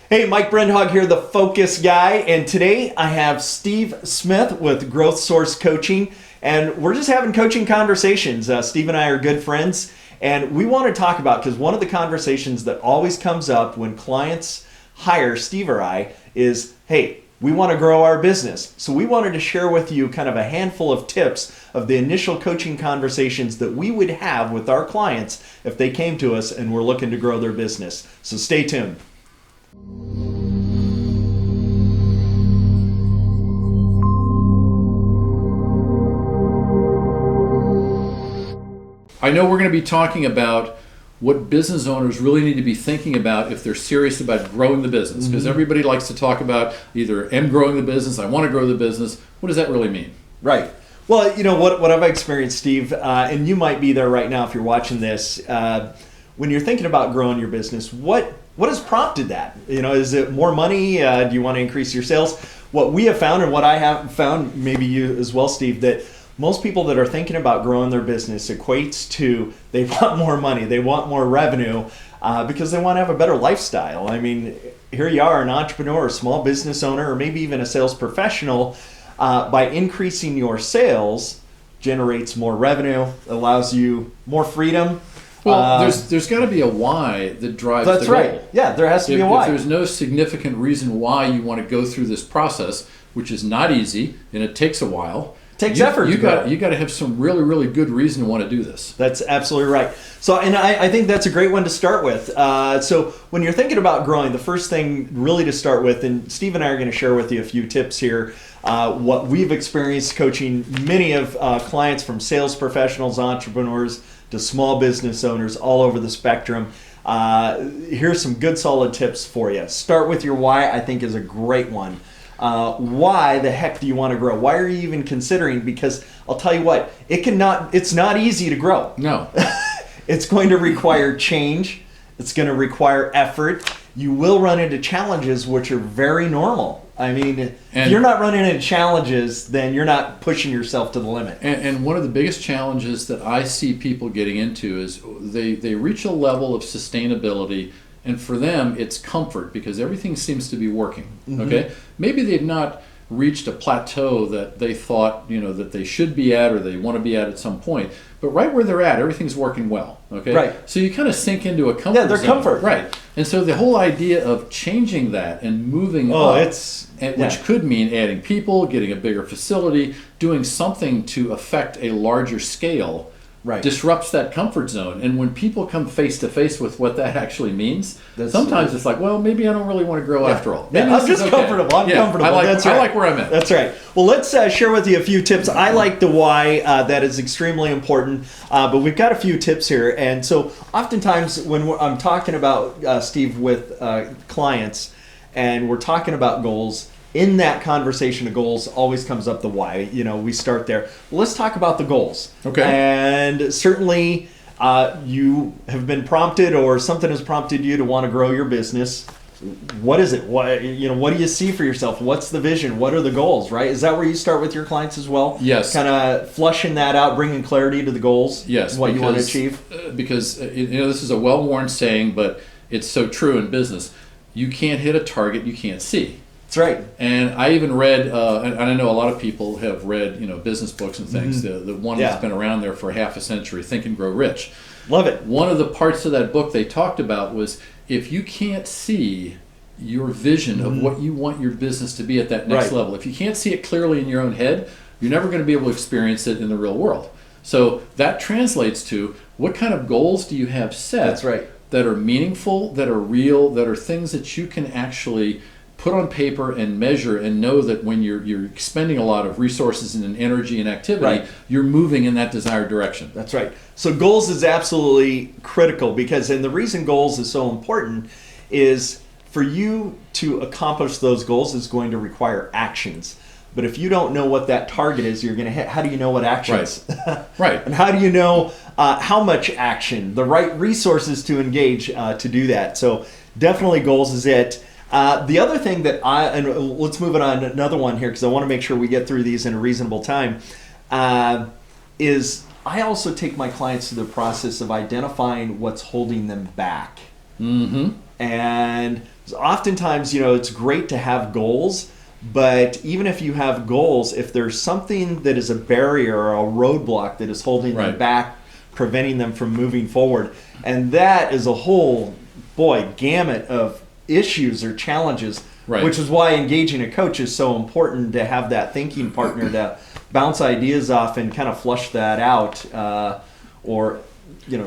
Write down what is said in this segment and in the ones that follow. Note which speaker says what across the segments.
Speaker 1: Hey, Mike Brendhog here, the Focus Guy, and today I have Steve Smith with Growth Source Coaching, and we're just having coaching conversations. Steve and I are good friends, and we want to talk about, because one of the conversations that always comes up when clients hire Steve or I is, hey, we want to grow our business. So we wanted to share with you kind of a handful of tips of the initial coaching conversations that we would have with our clients if they came to us and were looking to grow their business. So stay tuned.
Speaker 2: I know we're going to be talking about what business owners really need to be thinking about if they're serious about growing the business. Because everybody likes to talk about either am growing the business, I want to grow the business. What does that really mean?
Speaker 1: Right. Well, you know, what I've experienced, Steve, and you might be there right now if you're watching this, when you're thinking about growing your business, what has prompted that? You know, is it more money? Do you want to increase your sales? What we have found, and what I have found, maybe you as well, Steve, that most people that are thinking about growing their business equates to they want more money, they want more revenue, because they want to have a better lifestyle. I mean, here you are, an entrepreneur, a small business owner, or maybe even a sales professional. By increasing your sales, generates more revenue, allows you more freedom.
Speaker 2: Well, there's got to be a why that drives
Speaker 1: That's
Speaker 2: the
Speaker 1: right.
Speaker 2: goal.
Speaker 1: Yeah, there has to be a
Speaker 2: If
Speaker 1: why.
Speaker 2: there's no significant reason why you want to go through this process, which is not easy and it takes a while.
Speaker 1: Takes effort.
Speaker 2: You got to have some really, really good reason to want to do this.
Speaker 1: That's absolutely right. So, and I think that's a great one to start with. So when you're thinking about growing, the first thing really to start with, and Steve and I are going to share with you a few tips here, what we've experienced coaching many of clients from sales professionals, entrepreneurs, to small business owners all over the spectrum. Here's some good solid tips for you. Start with your why, I think is a great one. Why the heck do you want to grow? Why are you even considering? Because I'll tell you what, it's not easy to grow.
Speaker 2: No.
Speaker 1: It's going to require change. It's going to require effort. You will run into challenges, which are very normal. I mean, if you're not running into challenges, then you're not pushing yourself to the limit.
Speaker 2: And one of the biggest challenges that I see people getting into is they reach a level of sustainability, and for them it's comfort because everything seems to be working. Okay, maybe they've not reached a plateau that they thought that they should be at or they want to be at some point, but right where they're at, everything's working well. Okay,
Speaker 1: right.
Speaker 2: So you kind of sink into a comfort
Speaker 1: zone. Yeah, they're comfort.
Speaker 2: Right. And so the whole idea of changing that and moving up, which could mean adding people, getting a bigger facility, doing something to affect a larger scale, disrupts that comfort zone. And when people come face to face with what that actually means, sometimes it's like, well, maybe I don't really want to grow after all. Maybe
Speaker 1: I'm just comfortable. I'm comfortable.
Speaker 2: I like where I'm at.
Speaker 1: That's right. Well, let's share with you a few tips. I like the why. That is extremely important. But we've got a few tips here. And so oftentimes when I'm talking about, Steve, with clients, and we're talking about goals, in that conversation of goals always comes up the why. We start there. Well, let's talk about the goals.
Speaker 2: Okay.
Speaker 1: And certainly you have been prompted, or something has prompted you to want to grow your business. What is it? What do you see for yourself? What's the vision? What are the goals, right? Is that where you start with your clients as well?
Speaker 2: Yes.
Speaker 1: Kind of flushing that out, bringing clarity to the goals.
Speaker 2: Yes.
Speaker 1: What you want to achieve.
Speaker 2: Because this is a well-worn saying, but it's so true in business. You can't hit a target you can't see.
Speaker 1: That's right.
Speaker 2: And I even read, and I know a lot of people have read, business books and things. The one that's been around there for half a century, Think and Grow Rich.
Speaker 1: Love it.
Speaker 2: One of the parts of that book they talked about was if you can't see your vision of what you want your business to be at that next level, if you can't see it clearly in your own head, you're never going to be able to experience it in the real world. So that translates to what kind of goals do you have set?
Speaker 1: That's right.
Speaker 2: That are meaningful, that are real, that are things that you can actually put on paper and measure and know that when you're expending a lot of resources and energy and activity, you're moving in that desired direction.
Speaker 1: That's right. So goals is absolutely critical and the reason goals is so important is for you to accomplish those goals is going to require actions. But if you don't know what that target is, you're going to hit. How do you know what actions?
Speaker 2: Right.
Speaker 1: And how do you know how much action, the right resources to engage to do that? So definitely goals is it. The other thing that and let's move on to another one here because I want to make sure we get through these in a reasonable time, is I also take my clients through the process of identifying what's holding them back. And Oftentimes, it's great to have goals, but even if you have goals, if there's something that is a barrier or a roadblock that is holding them back, preventing them from moving forward, and that is a whole, gamut of issues or challenges, which is why engaging a coach is so important, to have that thinking partner to bounce ideas off and kind of flush that out, or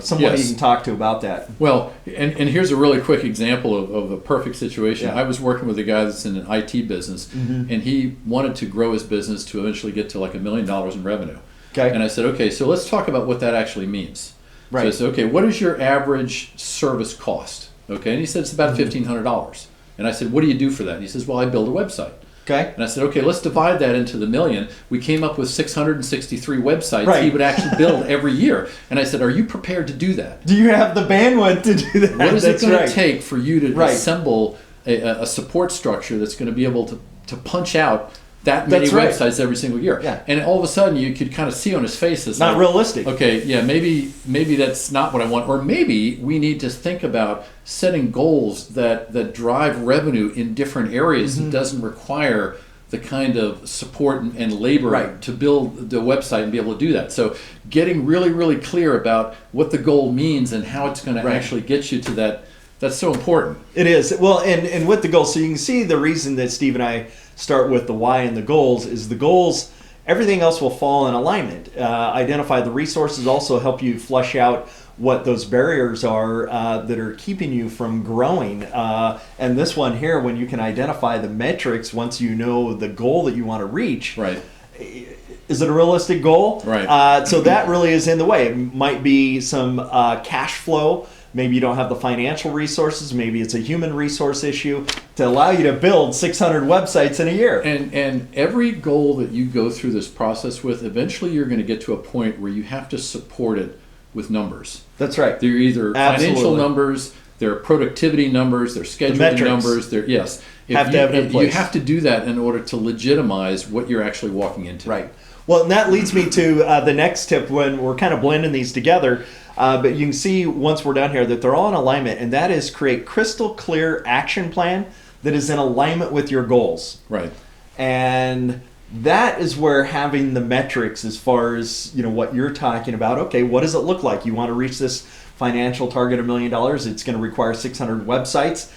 Speaker 1: someone you can talk to about that.
Speaker 2: Well, and here's a really quick example of a perfect situation. I was working with a guy that's in an IT business, and he wanted to grow his business to eventually get to like $1 million in revenue.
Speaker 1: Okay.
Speaker 2: And I said, okay, so let's talk about what that actually means.
Speaker 1: Right.
Speaker 2: So I said, okay, what is your average service cost? Okay, and he said it's about $1,500. And I said, what do you do for that? And he says, well, I build a website.
Speaker 1: Okay.
Speaker 2: And I said, okay, let's divide that into the million. We came up with 663 websites he would actually build every year. And I said, are you prepared to do that?
Speaker 1: Do you have the bandwidth to do that?
Speaker 2: What is it going to take for you to assemble a support structure that's going to be able to punch out that many websites every single year?
Speaker 1: Yeah.
Speaker 2: And all of a sudden you could kind of see on his face it's
Speaker 1: not realistic.
Speaker 2: Okay, yeah, maybe that's not what I want. Or maybe we need to think about setting goals that drive revenue in different areas and doesn't require the kind of support and labor to build the website and be able to do that. So getting really, really clear about what the goal means and how it's going to actually get you to that's so important.
Speaker 1: It is. Well, and with the goals, so you can see the reason that Steve and I start with the why and the goals is the goals, everything else will fall in alignment. Identify the resources, also help you flush out what those barriers are that are keeping you from growing. And this one here, when you can identify the metrics, once you know the goal that you want to reach, is it a realistic goal? So that really is in the way. It might be some cash flow. Maybe you don't have the financial resources. Maybe it's a human resource issue to allow you to build 600 websites in a year.
Speaker 2: And every goal that you go through this process with, eventually you're going to get to a point where you have to support it with numbers.
Speaker 1: That's right.
Speaker 2: They're either financial numbers, they're productivity numbers, they're scheduling numbers. You have to do that in order to legitimize what you're actually walking into.
Speaker 1: Right. Well, and that leads me to the next tip when we're kind of blending these together. But you can see once we're done here that they're all in alignment, and that is create crystal clear action plan that is in alignment with your goals.
Speaker 2: Right.
Speaker 1: And that is where having the metrics as far as what you're talking about. Okay, what does it look like? You want to reach this financial target of $1 million. It's going to require 600 websites.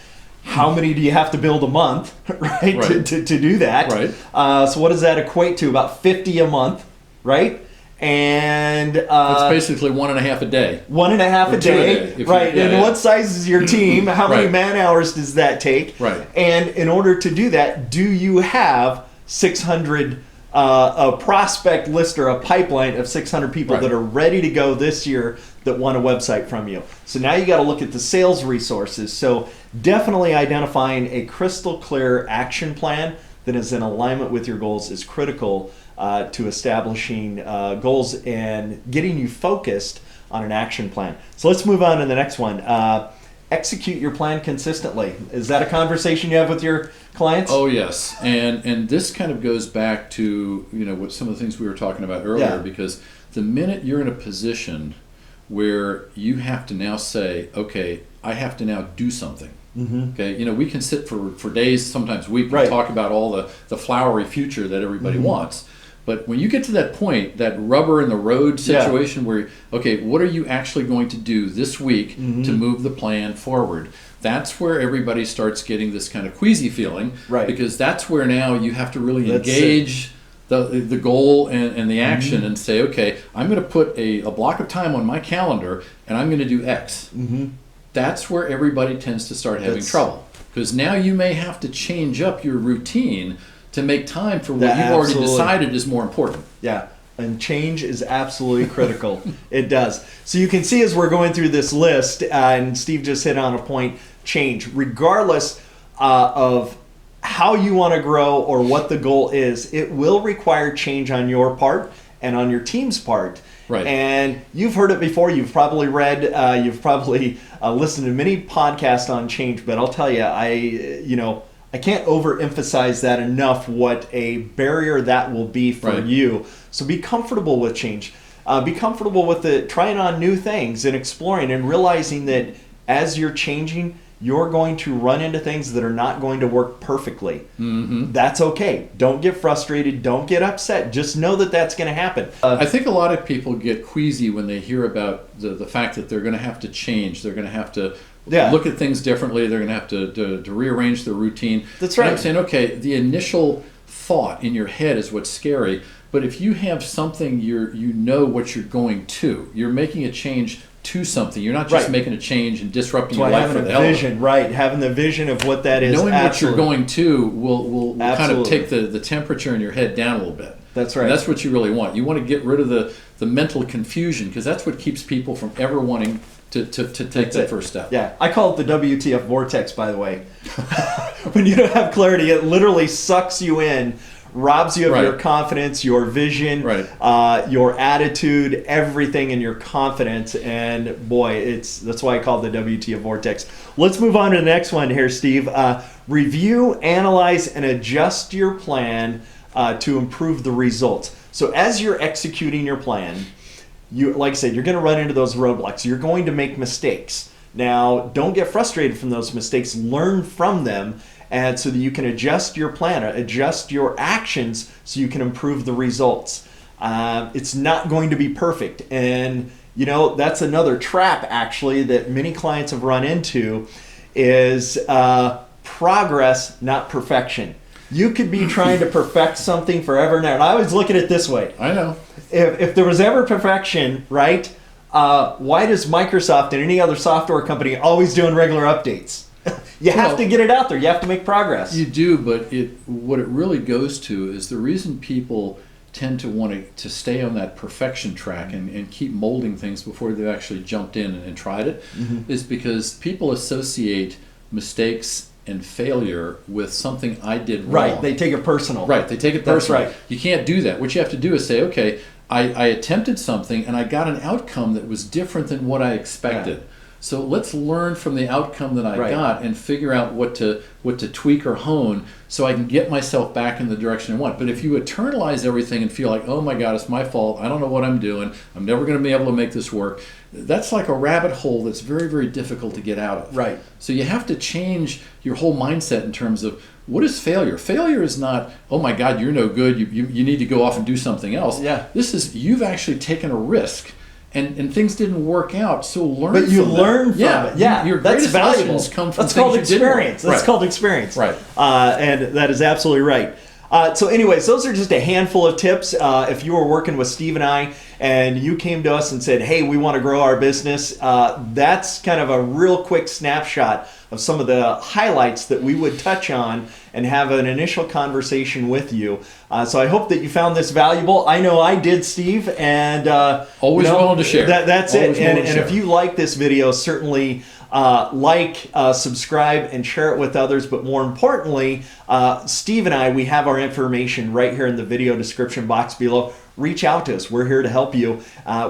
Speaker 1: How many do you have to build a month, right? To do that.
Speaker 2: Right.
Speaker 1: So what does that equate to? About 50 a month, right? And
Speaker 2: that's basically 1.5 a day.
Speaker 1: 1.5 a day, right? And what size is your team? How many man hours does that take?
Speaker 2: Right.
Speaker 1: And in order to do that, do you have 600 a prospect list or a pipeline of 600 people that are ready to go this year that want a website from you? So now you got to look at the sales resources. So definitely identifying a crystal clear action plan that is in alignment with your goals is critical to establishing goals and getting you focused on an action plan. So let's move on to the next one. Execute your plan consistently. Is that a conversation you have with your clients?
Speaker 2: Oh yes, and this kind of goes back to what some of the things we were talking about earlier. Because the minute you're in a position where you have to now say, okay, I have to now do something. Okay, we can sit for days, sometimes weeks, and talk about all the flowery future that everybody wants. But when you get to that point, that rubber in the road situation where, okay, what are you actually going to do this week to move the plan forward? That's where everybody starts getting this kind of queasy feeling, because that's where now you have to really engage the goal and the action and say, okay, I'm going to put a block of time on my calendar and I'm going to do X. That's where everybody tends to start having trouble, because now you may have to change up your routine to make time for what you've already decided is more important.
Speaker 1: Yeah, and change is absolutely critical. It does. So you can see as we're going through this list, and Steve just hit on a point, change. Regardless of how you want to grow or what the goal is, it will require change on your part and on your team's part.
Speaker 2: Right.
Speaker 1: And you've heard it before. You've probably read, you've probably listened to many podcasts on change, but I'll tell you, I can't overemphasize that enough, what a barrier that will be for you. So be comfortable with change. Be comfortable with trying on new things and exploring and realizing that as you're changing, you're going to run into things that are not going to work perfectly. That's okay. Don't get frustrated. Don't get upset. Just know that that's going to happen.
Speaker 2: I think a lot of people get queasy when they hear about the fact that they're going to have to change. They're going to have to look at things differently. They're going to have to rearrange their routine.
Speaker 1: That's right.
Speaker 2: And I'm saying, okay, the initial thought in your head is what's scary. But if you have something you know what you're going to, you're making a change to something. You're not just making a change and disrupting your life for the hell of it.
Speaker 1: Having a vision, right? Having the vision of what that is.
Speaker 2: Knowing what you're going to will kind of take the temperature in your head down a little bit.
Speaker 1: That's right.
Speaker 2: And that's what you really want. You want to get rid of the mental confusion, because that's what keeps people from ever wanting to take that first step.
Speaker 1: Yeah, I call it the WTF vortex, by the way. When you don't have clarity, it literally sucks you in, robs you of your confidence, your vision, your attitude, everything in your confidence. And boy, that's why I call it the WTF vortex. Let's move on to the next one here, Steve. Review, analyze, and adjust your plan to improve the results. So as you're executing your plan, like I said, you're going to run into those roadblocks. You're going to make mistakes. Now, don't get frustrated from those mistakes. Learn from them, and so that you can adjust your plan, adjust your actions, so you can improve the results. It's not going to be perfect, and that's another trap actually that many clients have run into is progress, not perfection. You could be trying to perfect something forever and ever. And I always look at it this way.
Speaker 2: I know.
Speaker 1: If there was ever perfection, right, why does Microsoft and any other software company always doing regular updates? You have to get it out there. You have to make progress.
Speaker 2: You do, but what it really goes to is the reason people tend to want to stay on that perfection track and keep molding things before they've actually jumped in and tried it is because people associate mistakes and failure with something I did wrong.
Speaker 1: Right, they take it personal.
Speaker 2: Right, they take it personal.
Speaker 1: That's right.
Speaker 2: You can't do that. What you have to do is say, okay, I attempted something and I got an outcome that was different than what I expected. Yeah. So let's learn from the outcome that I got and figure out what to tweak or hone so I can get myself back in the direction I want. But if you eternalize everything and feel like, oh my God, it's my fault, I don't know what I'm doing, I'm never going to be able to make this work, that's like a rabbit hole that's very, very difficult to get out of.
Speaker 1: Right.
Speaker 2: So you have to change your whole mindset in terms of what is failure? Failure is not, oh my God, you're no good, you need to go off and do something else.
Speaker 1: Yeah.
Speaker 2: This is, you've actually taken a risk. And things didn't work out, so learn
Speaker 1: from it. But you learn from it.
Speaker 2: Yeah, your greatest lessons come from
Speaker 1: things you did. That's called experience. That's called experience.
Speaker 2: Right.
Speaker 1: And that is absolutely right. So anyways, those are just a handful of tips. If you were working with Steve and I, and you came to us and said, hey, we want to grow our business, that's kind of a real quick snapshot of some of the highlights that we would touch on and have an initial conversation with you. So I hope that you found this valuable. I know I did, Steve, and
Speaker 2: always willing to share.
Speaker 1: That's it. And if you like this video, certainly subscribe, and share it with others. But more importantly, Steve and I, we have our information right here in the video description box below. Reach out to us. We're here to help you.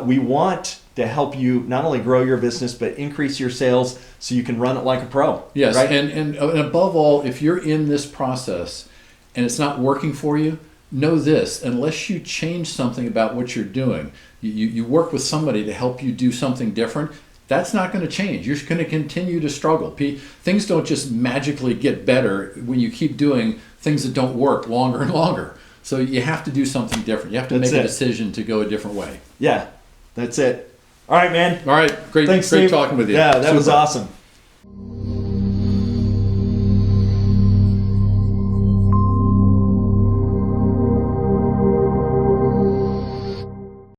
Speaker 1: We want to help you not only grow your business, but increase your sales so you can run it like a pro.
Speaker 2: Yes,
Speaker 1: right?
Speaker 2: and above all, if you're in this process and it's not working for you, know this: unless you change something about what you're doing, you work with somebody to help you do something different, that's not going to change. You're going to continue to struggle. Things don't just magically get better when you keep doing things that don't work longer and longer. So you have to do something different. You have to make a decision to go a different way.
Speaker 1: Yeah, that's it. All right, man.
Speaker 2: All right, great
Speaker 1: Thanks,
Speaker 2: great
Speaker 1: Steve.
Speaker 2: talking with you.
Speaker 1: Yeah, that was
Speaker 2: Super.
Speaker 1: awesome.